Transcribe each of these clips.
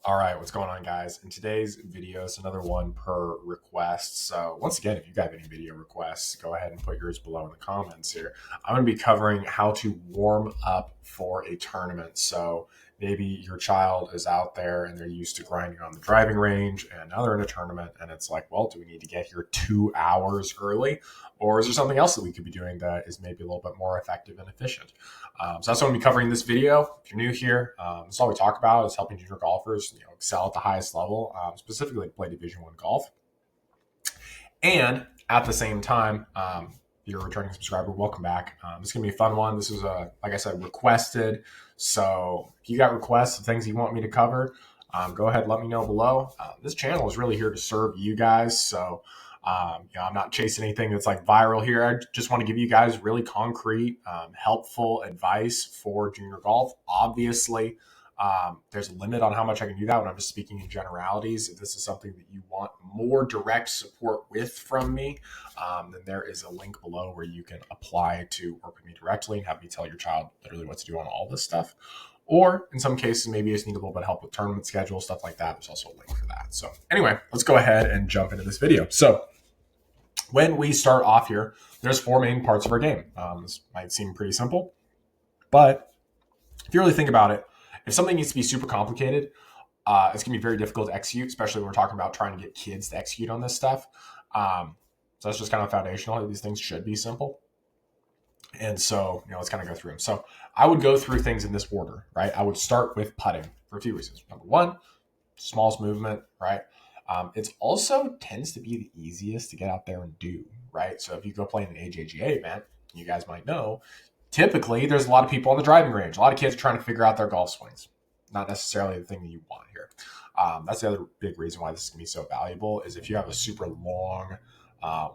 All right, what's going on, guys? In today's video, it's another one per request. So once again, if you got any video requests, go ahead and put yours below in the comments here. I'm going to be covering how to warm up for a tournament. So maybe your child is out there and they're used to grinding on the driving range, and now they're in a tournament and it's like, well, do we need to get here 2 hours early? Or is there something else that we could be doing that is maybe a little bit more effective and efficient? So that's what I'm going to be covering in this video. If you're new here, this is all we talk about is helping junior golfers, excel at the highest level, specifically to play Division I golf. And at the same time, if you're a returning subscriber, welcome back. It's going to be a fun one. This is, like I said, requested. So if you got requests of things you want me to cover, go ahead and let me know below. This channel is really here to serve you guys. So I'm not chasing anything that's like viral here. I just want to give you guys really concrete, helpful advice for junior golf. Obviously, there's a limit on how much I can do that when I'm just speaking in generalities. If this is something that you want more direct support with from me, then there is a link below where you can apply to work with me directly and have me tell your child literally what to do on all this stuff. Or in some cases, maybe you just need a little bit of help with tournament schedule, stuff like that. There's also a link for that. So anyway, let's go ahead and jump into this video. So when we start off here, there's 4 main parts of our game. This might seem pretty simple, but if you really think about it, if something needs to be super complicated, it's going to be very difficult to execute, especially when we're talking about trying to get kids to execute on this stuff. So that's just kind of foundational. These things should be simple. And so, let's kind of go through them. So I would go through things in this order, right? I would start with putting for a few reasons. Number one, smallest movement, right? It's also tends to be the easiest to get out there and do, right? So if you go play in an AJGA event, you guys might know, typically there's a lot of people on the driving range. A lot of kids are trying to figure out their golf swings. Not necessarily the thing that you want here. That's the other big reason why this is going to be so valuable is if you have a super long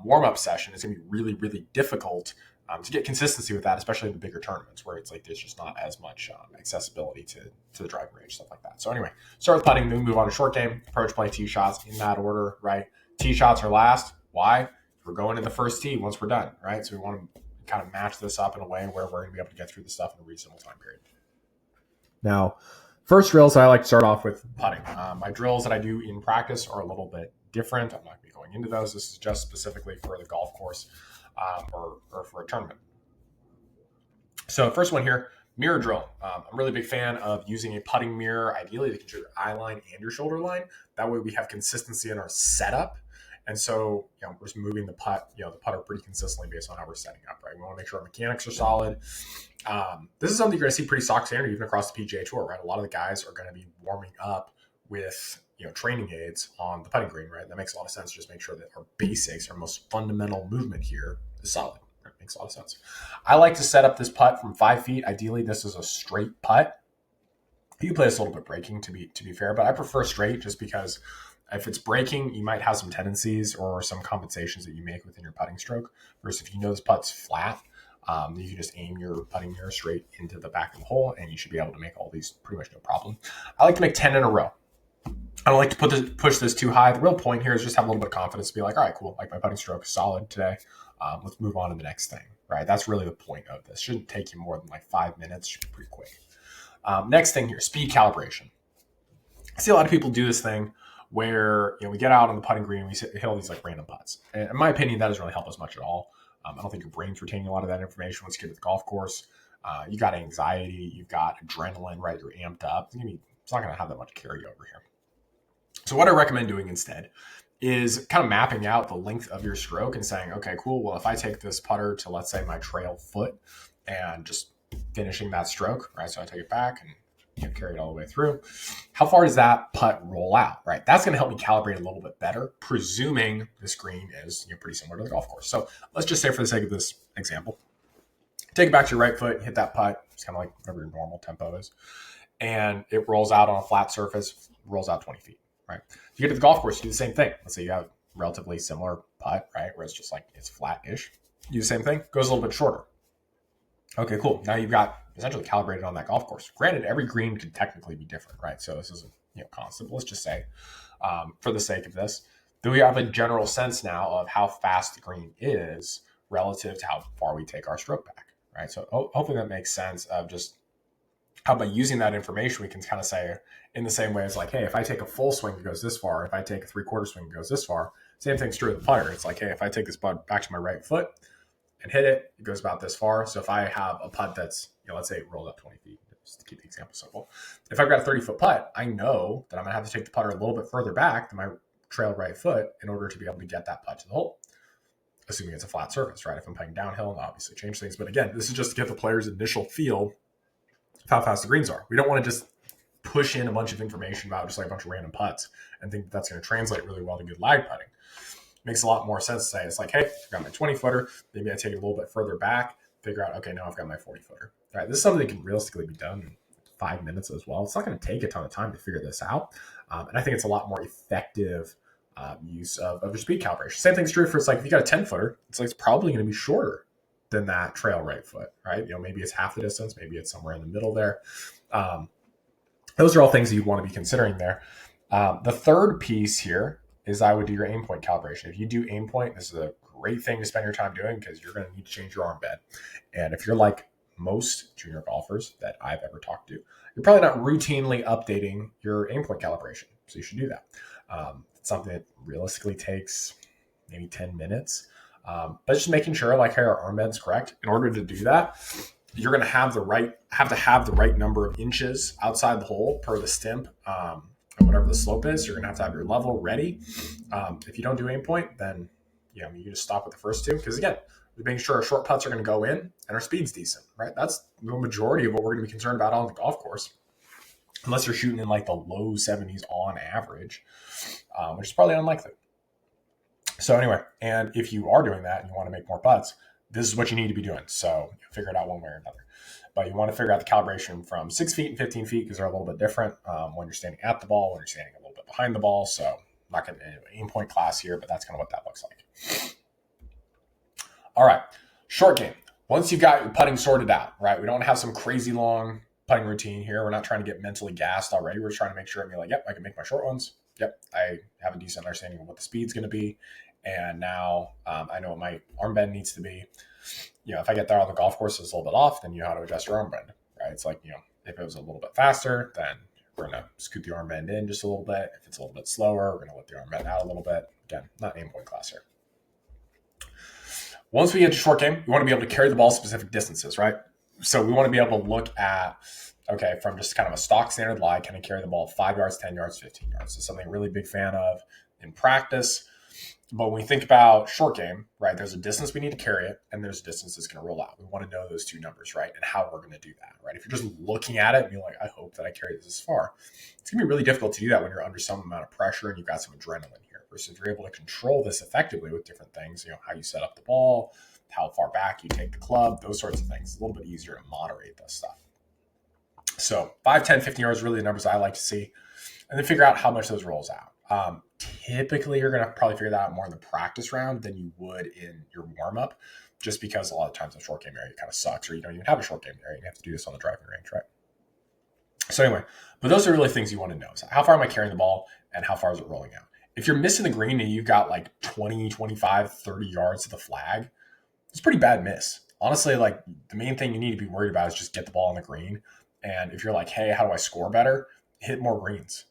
warm-up session, it's going to be really, really difficult to get consistency with that, especially in the bigger tournaments where it's like there's just not as much accessibility to the driving range, stuff like that. So anyway, start with putting, then move on to short game, approach play, tee shots in that order, right? Tee shots are last. Why? We're going to the first tee once we're done, right? So we want to kind of match this up in a way where we're going to be able to get through the stuff in a reasonable time period. Now, first drills, I like to start off with putting. My drills that I do in practice are a little bit different. I'm not going to be going into those. This is just specifically for the golf course or for a tournament. So first one here, mirror drill. I'm a really big fan of using a putting mirror, ideally to control your eye line and your shoulder line. That way we have consistency in our setup. And so, we're just moving the putter pretty consistently based on how we're setting up, right? We want to make sure our mechanics are solid. This is something you're going to see pretty stock standard even across the PGA Tour, right? A lot of the guys are going to be warming up with, training aids on the putting green, right? That makes a lot of sense. Just make sure that our basics, our most fundamental movement here is solid. Right? Makes a lot of sense. I like to set up this putt from 5 feet. Ideally, this is a straight putt. You can play this a little bit breaking to be fair, but I prefer straight just because if it's breaking, you might have some tendencies or some compensations that you make within your putting stroke. Versus if you know this putt's flat, you can just aim your putting mirror straight into the back of the hole, and you should be able to make all these pretty much no problem. I like to make 10 in a row. I don't like to push this too high. The real point here is just have a little bit of confidence to be like, all right, cool. Like my putting stroke is solid today. Let's move on to the next thing, right? That's really the point of this. Shouldn't take you more than like 5 minutes. Should be pretty quick. Next thing here, speed calibration. I see a lot of people do this thing where we get out on the putting green and we hit all these like random putts. And in my opinion, that doesn't really help us much at all. I don't think your brain's retaining a lot of that information once you get to the golf course. You got anxiety, you've got adrenaline, right? You're amped up. It's not going to have that much carryover here. So what I recommend doing instead is kind of mapping out the length of your stroke and saying, okay, cool. Well, if I take this putter to, let's say, my trail foot and just finishing that stroke, right? So I take it back and carry it all the way through. How far does that putt roll out, right? That's going to help me calibrate a little bit better, presuming this green is pretty similar to the golf course. So let's just say for the sake of this example, take it back to your right foot, hit that putt. It's kind of like whatever your normal tempo is. And it rolls out on a flat surface, rolls out 20 feet. Right. If you get to the golf course, you do the same thing. Let's say you have relatively similar putt, right? Where it's just like it's flat-ish. You do the same thing, goes a little bit shorter. Okay, cool. Now you've got essentially calibrated on that golf course. Granted, every green could technically be different, right? So this isn't constant. But let's just say, for the sake of this, that we have a general sense now of how fast the green is relative to how far we take our stroke back, right? So hopefully that makes sense of just how by using that information, we can kind of say in the same way as like, hey, if I take a full swing, it goes this far. If I take a 3/4 swing, it goes this far. Same thing's true with the putter. It's like, hey, if I take this putt back to my right foot and hit it, it goes about this far. So if I have a putt that's, let's say it rolled up 20 feet, just to keep the example simple. If I've got a 30-foot putt, I know that I'm going to have to take the putter a little bit further back than my trail right foot in order to be able to get that putt to the hole. Assuming it's a flat surface, right? If I'm playing downhill, I'll obviously change things. But again, this is just to get the player's initial feel of how fast the greens are. We don't want to just push in a bunch of information about just like a bunch of random putts and think that's going to translate really well to good lag putting. It makes a lot more sense to say it's like, hey, I've got my 20-footer. Maybe I take it a little bit further back, figure out, okay, now I've got my 40-footer. All right, this is something that can realistically be done in 5 minutes as well. It's not going to take a ton of time to figure this out. And I think it's a lot more effective use of your speed calibration. Same thing's true for, it's like, if you got a 10-footer, it's like, it's probably going to be shorter than that trail right foot, right? Maybe it's half the distance, maybe it's somewhere in the middle there. Those are all things that you want to be considering there. The third piece here is I would do your aim point calibration. If you do aim point, this is a great thing to spend your time doing because you're going to need to change your arm bend. And if you're like most junior golfers that I've ever talked to, you're probably not routinely updating your aim point calibration. So you should do that. It's something that realistically takes maybe 10 minutes. But just making sure like, hey, our arm bend's correct. In order to do that, you're going to have to have the right number of inches outside the hole per the stimp, and whatever the slope is. You're going to have your level ready. If you don't do aim point, then you just stop with the first two. Because again, we're making sure our short putts are going to go in and our speed's decent, right? That's the majority of what we're going to be concerned about on the golf course. Unless you're shooting in like the low 70s on average, which is probably unlikely. So anyway, and if you are doing that and you want to make more putts, this is what you need to be doing. So figure it out one way or another. But you want to figure out the calibration from 6 feet and 15 feet because they're a little bit different when you're standing at the ball, when you're standing a little bit behind the ball. So I'm not going to aim point class here, but that's kind of what that looks like. All right, short game. Once you've got your putting sorted out, right? We don't have some crazy long putting routine here. We're not trying to get mentally gassed already. We're just trying to make sure and be like, yep, I can make my short ones. Yep, I have a decent understanding of what the speed's going to be. And now I know what my arm bend needs to be. If I get there on the golf course, it's a little bit off, then you know how to adjust your arm bend, right? It's like, if it was a little bit faster, then we're going to scoot the arm bend in just a little bit. If it's a little bit slower, we're going to let the arm bend out a little bit. Again, not aim point class here. Once we get to short game, we want to be able to carry the ball specific distances, right? So we want to be able to look at, okay, from just kind of a stock standard lie, can I carry the ball 5 yards, 10 yards, 15 yards? So something I'm really big fan of in practice. But when we think about short game, right, there's a distance we need to carry it, and there's a distance that's going to roll out. We want to know those two numbers, right, and how we're going to do that, right? If you're just looking at it and being like, I hope that I carry this far, it's going to be really difficult to do that when you're under some amount of pressure and you've got some adrenaline here. Versus if you're able to control this effectively with different things, how you set up the ball, how far back you take the club, those sorts of things, it's a little bit easier to moderate this stuff. So 5, 10, 15 yards are really the numbers I like to see, and then figure out how much those rolls out. Typically, you're going to probably figure that out more in the practice round than you would in your warm-up, just because a lot of times the short game area kind of sucks, or you don't even have a short game area. You have to do this on the driving range, right? So anyway, but those are really things you want to know. So how far am I carrying the ball, and how far is it rolling out? If you're missing the green and you've got like 20, 25, 30 yards to the flag, it's a pretty bad miss. Honestly, like the main thing you need to be worried about is just get the ball on the green. And if you're like, hey, how do I score better? Hit more greens.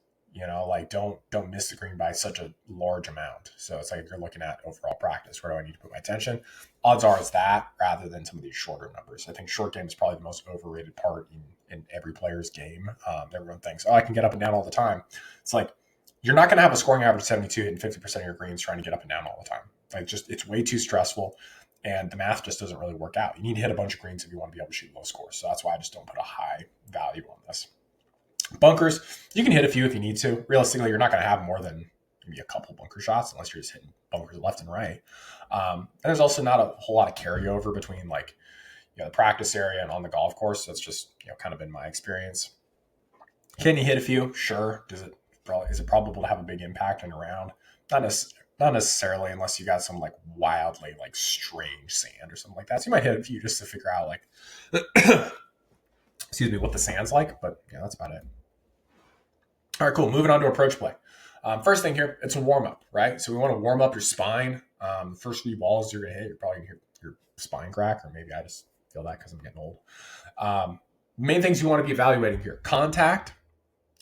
Don't miss the green by such a large amount. So it's like if you're looking at overall practice, where do I need to put my attention? Odds are it's that rather than some of these shorter numbers. I think short game is probably the most overrated part in every player's game. Everyone thinks, I can get up and down all the time. It's like, you're not going to have a scoring average of 72 hitting 50% of your greens trying to get up and down all the time. It's way too stressful. And the math just doesn't really work out. You need to hit a bunch of greens if you want to be able to shoot low scores. So that's why I just don't put a high value on this. Bunkers, you can hit a few if you need to. Realistically, you're not going to have more than maybe a couple bunker shots unless you're just hitting bunkers left and right. And there's also not a whole lot of carryover between the practice area and on the golf course. That's just kind of been my experience. Can you hit a few? Sure. Is it probable to have a big impact in a round? Not necessarily, unless you got some wildly strange sand or something like that. So you might hit a few just to figure out excuse me, what the sand's like. But that's about it. All right, cool. Moving on to approach play. First thing here, it's a warm up, right? So we want to warm up your spine. The first few balls you're gonna hit, you're probably gonna hit your spine crack, or maybe I just feel that because I'm getting old. Main things you want to be evaluating here: contact.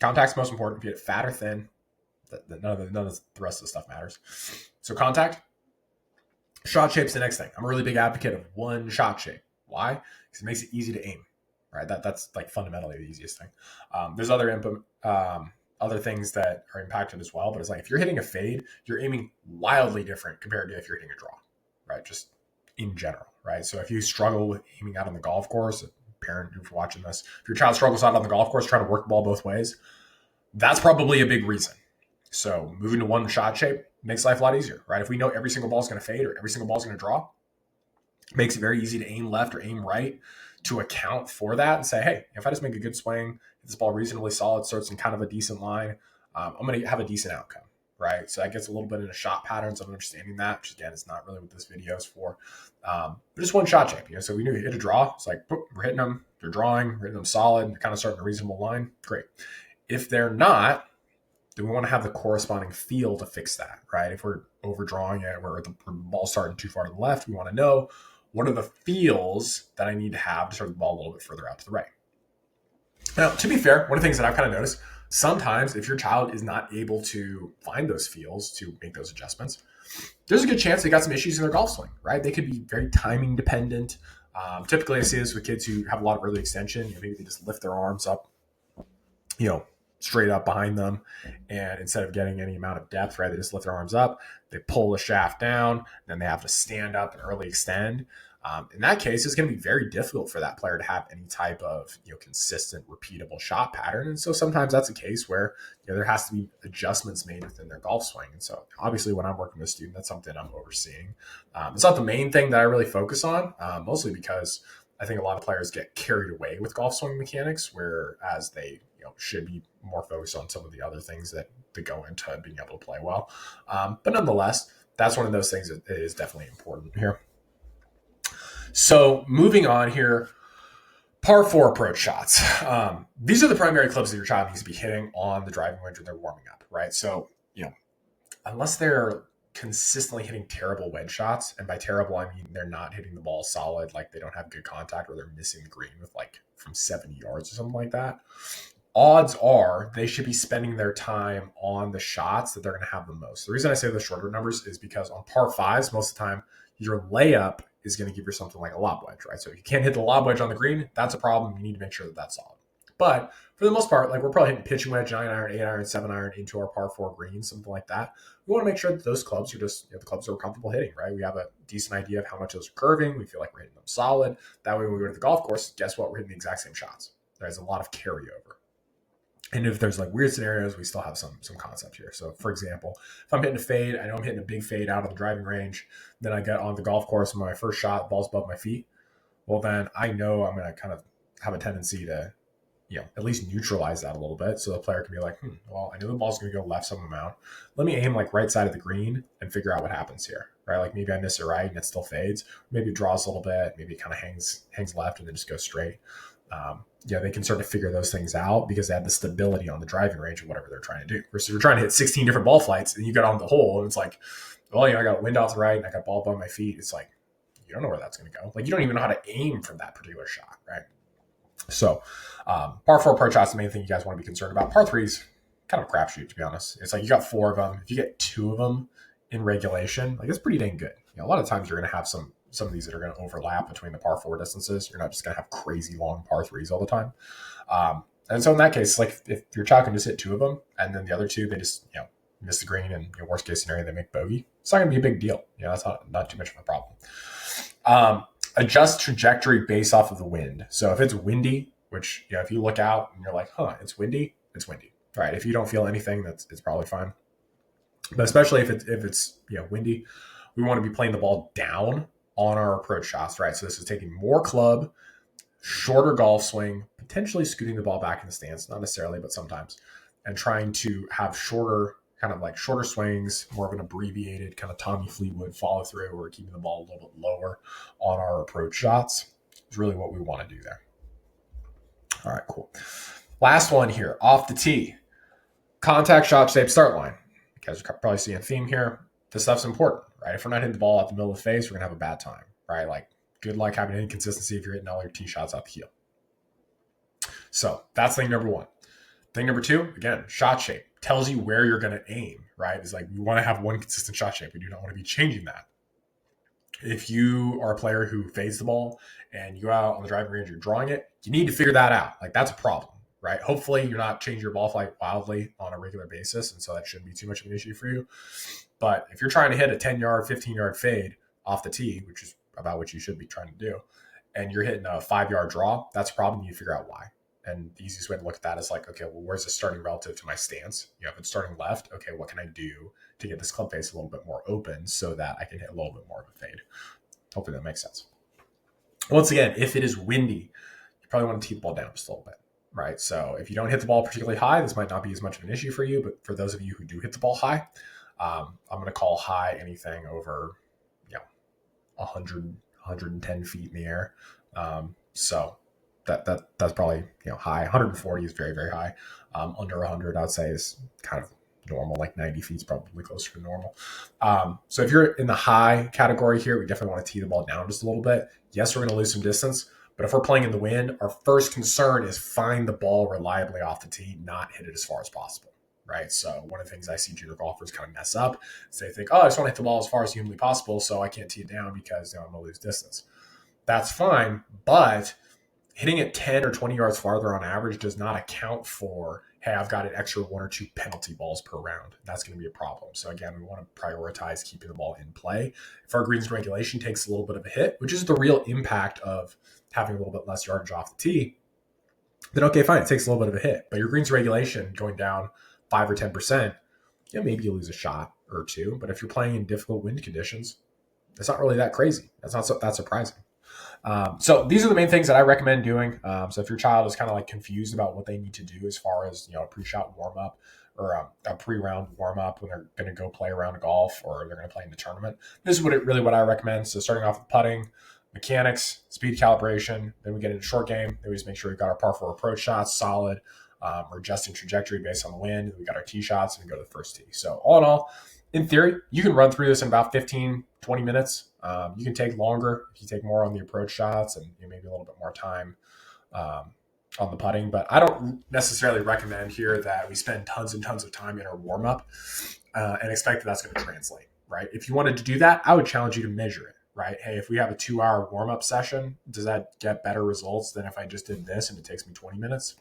Contact's most important. If you hit fat or thin, none of the rest of the stuff matters. So contact. Shot shape's the next thing. I'm a really big advocate of one shot shape. Why? Because it makes it easy to aim. Right. That's like fundamentally the easiest thing. There's other things that are impacted as well, but it's like if you're hitting a fade, you're aiming wildly different compared to if you're hitting a draw. Right. Just in general. Right. So if you struggle with aiming out on the golf course, parent who's watching this, if your child struggles out on the golf course trying to work the ball both ways, that's probably a big reason. So moving to one shot shape makes life a lot easier, right? If we know every single ball is going to fade or every single ball is going to draw, it makes it very easy to aim left or aim right to account for that and say, hey, if I just make a good swing, if this ball reasonably solid, starts in kind of a decent line, I'm going to have a decent outcome, right? So that gets a little bit into shot patterns of understanding that, which again, is not really what this video is for. But just one shot shape, so we knew you hit a draw. It's like, boop, we're hitting them, they're drawing, we're hitting them solid, they're kind of starting a reasonable line. Great. If they're not, then we want to have the corresponding feel to fix that, right? If we're overdrawing it or the ball's starting too far to the left, we want to know what are the feels that I need to have to start the ball a little bit further out to the right. Now, to be fair, one of the things that I've kind of noticed, sometimes if your child is not able to find those feels to make those adjustments, there's a good chance they got some issues in their golf swing, right? They could be very timing dependent. Typically, I see this with kids who have a lot of early extension. Maybe they just lift their arms up, straight up behind them. And instead of getting any amount of depth, right, they just lift their arms up, they pull the shaft down, then they have to stand up and early extend. In that case, it's going to be very difficult for that player to have any type of consistent, repeatable shot pattern. And so sometimes that's a case where there has to be adjustments made within their golf swing. And so obviously when I'm working with a student, that's something I'm overseeing. It's not the main thing that I really focus on, mostly because I think a lot of players get carried away with golf swing mechanics, whereas they should be more focused on some of the other things that go into being able to play well. But nonetheless, that's one of those things that is definitely important here. So moving on here, par 4 approach shots. These are the primary clubs that your child needs to be hitting on the driving range when they're warming up, right? So, unless they're consistently hitting terrible wedge shots, and by terrible, I mean they're not hitting the ball solid, like they don't have good contact or they're missing the green with like from 70 yards or something like that, odds are they should be spending their time on the shots that they're going to have the most. The reason I say the shorter numbers is because on par 5s, most of the time, your layup is going to give you something like a lob wedge, right? So if you can't hit the lob wedge on the green, that's a problem. You need to make sure that that's solid. But for the most part, like we're probably hitting pitching wedge, 9 iron, 8 iron, 7 iron into our par 4 greens, something like that. We want to make sure that those clubs are just the clubs that we're comfortable hitting, right? We have a decent idea of how much those are curving. We feel like we're hitting them solid. That way when we go to the golf course, guess what? We're hitting the exact same shots. There's a lot of carryover. And if there's like weird scenarios, we still have some concept here. So for example, if I'm hitting a fade, I know I'm hitting a big fade out of the driving range, then I get on the golf course and my first shot, ball's above my feet. Well, then I know I'm going to kind of have a tendency to, at least neutralize that a little bit. So the player can be like, well, I know the ball's going to go left some amount. Let me aim like right side of the green and figure out what happens here, right? Like maybe I miss it right and it still fades. Maybe it draws a little bit. Maybe it kind of hangs left and then just goes straight. They can start to figure those things out because they have the stability on the driving range of whatever they're trying to do. Versus if you're trying to hit 16 different ball flights and you get on the hole and it's like, well, I got wind off the right and I got ball above my feet. It's like, you don't know where that's going to go. Like you don't even know how to aim from that particular shot, right? So par 4 approach shots, the main thing you guys want to be concerned about. Par 3's kind of a crapshoot, to be honest. It's like you got 4 of them. If you get 2 of them in regulation, like it's pretty dang good. A lot of times you're going to have some of these that are going to overlap between the par 4 distances. You're not just going to have crazy long par 3s all the time. And so in that case, like if your child can just hit 2 of them and then the other 2, they just, miss the green and worst case scenario, they make bogey. It's not going to be a big deal. That's not too much of a problem. Adjust trajectory based off of the wind. So if it's windy, which, if you look out and you're like, it's windy, it's windy. Right. If you don't feel anything, it's probably fine. But especially if it's windy, we want to be playing the ball down on our approach shots, right? So this is taking more club, shorter golf swing, potentially scooting the ball back in the stance, not necessarily, but sometimes, and trying to have shorter swings, more of an abbreviated kind of Tommy Fleetwood follow through, where we're keeping the ball a little bit lower on our approach shots is really what we want to do there. All right, cool. Last one here, off the tee. Contact, shot shape, start line. You guys are probably seeing a theme here. This stuff's important, right? If we're not hitting the ball at the middle of the face, we're going to have a bad time, right? Like good luck having inconsistency if you're hitting all your tee shots out the heel. So that's thing number one. Thing number two, again, shot shape tells you where you're going to aim, right? It's like you want to have one consistent shot shape. We do not want to be changing that. If you are a player who fades the ball and you go out on the driving range, you're drawing it, you need to figure that out. Like that's a problem, right? Hopefully you're not changing your ball flight wildly on a regular basis. And so that shouldn't be too much of an issue for you. But if you're trying to hit a 10-yard, 15-yard fade off the tee, which is about what you should be trying to do, and you're hitting a 5-yard draw, that's a problem. You figure out why. And the easiest way to look at that is like, okay, well, where's this starting relative to my stance? If it's starting left, okay, what can I do to get this club face a little bit more open so that I can hit a little bit more of a fade? Hopefully that makes sense. Once again, if it is windy, you probably want to tee the ball down just a little bit, right? So if you don't hit the ball particularly high, this might not be as much of an issue for you. But for those of you who do hit the ball high, I'm going to call high anything over 100, 110 feet in the air. So that's probably high. 140 is very, very high. Under 100, I would say, is kind of normal. Like 90 feet is probably closer to normal. So if you're in the high category here, we definitely want to tee the ball down just a little bit. Yes, we're going to lose some distance, but if we're playing in the wind, our first concern is find the ball reliably off the tee, not hit it as far as possible, right? So one of the things I see junior golfers kind of mess up is they think, I just want to hit the ball as far as humanly possible, so I can't tee it down because I'm going to lose distance. That's fine, but hitting it 10 or 20 yards farther on average does not account for, hey, I've got an extra 1 or 2 penalty balls per round. That's going to be a problem. So again, we want to prioritize keeping the ball in play. If our greens and regulation takes a little bit of a hit, which is the real impact of having a little bit less yardage off the tee, then okay, fine, it takes a little bit of a hit. But your greens regulation going down 5 or 10%, maybe you lose a shot or two. But if you're playing in difficult wind conditions, it's not really that crazy. That's not that surprising. So these are the main things that I recommend doing. So if your child is kind of like confused about what they need to do as far as, a pre-shot warm up or a pre-round warm up when they're going to go play a round of golf or they're going to play in the tournament, this is what I recommend. So starting off with putting, mechanics, speed calibration, then we get into short game. Then we just make sure we've got our par 4 approach shots solid. We're adjusting trajectory based on the wind. We got our tee shots and we go to the first tee. So all in all, in theory, you can run through this in about 15, 20 minutes. You can take longer if you take more on the approach shots and maybe a little bit more time on the putting. But I don't necessarily recommend here that we spend tons and tons of time in our warm-up and expect that that's going to translate, right? If you wanted to do that, I would challenge you to measure it, right? Hey, if we have a 2-hour warm-up session, does that get better results than if I just did this and it takes me 20 minutes?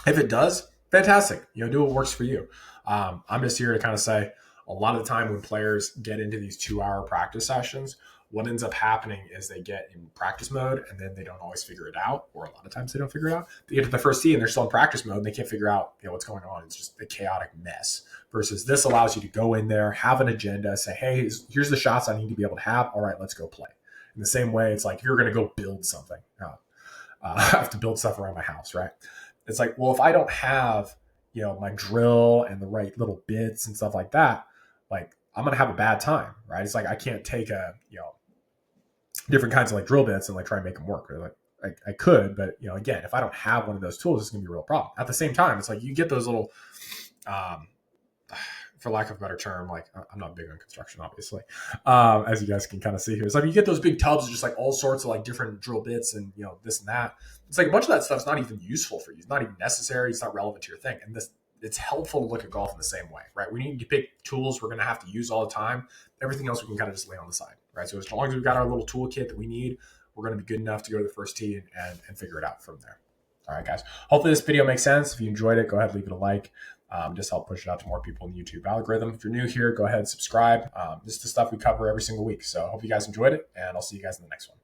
If it does, fantastic. Do what works for you. I'm just here to kind of say, a lot of the time when players get into these 2-hour practice sessions, what ends up happening is they get in practice mode and then they don't always figure it out, or a lot of times they don't figure it out. They get to the first tee and they're still in practice mode and they can't figure out what's going on. It's just a chaotic mess. Versus this allows you to go in there, have an agenda, say, hey, here's the shots I need to be able to have. All right, let's go play. In the same way, it's like if you're going to go build something. I have to build stuff around my house, right? It's like, well, if I don't have my drill and the right little bits and stuff like that, like I'm going to have a bad time, right? It's like, I can't take different kinds of like drill bits and like try and make them work. Or like I could, but again, if I don't have one of those tools, it's going to be a real problem. At the same time, it's like you get those little, for lack of a better term, like I'm not big on construction, obviously, as you guys can kind of see here. It's like you get those big tubs of just like all sorts of like different drill bits and this and that. It's like a bunch of that stuff's not even useful for you. It's not even necessary. It's not relevant to your thing. And it's helpful to look at golf in the same way, right? We need to pick tools we're going to have to use all the time. Everything else we can kind of just lay on the side, right? So as long as we've got our little toolkit that we need, we're going to be good enough to go to the first tee and figure it out from there. All right, guys. Hopefully this video makes sense. If you enjoyed it, go ahead and leave it a like. Just help push it out to more people in the YouTube algorithm. If you're new here, go ahead and subscribe. This is the stuff we cover every single week. So I hope you guys enjoyed it, and I'll see you guys in the next one.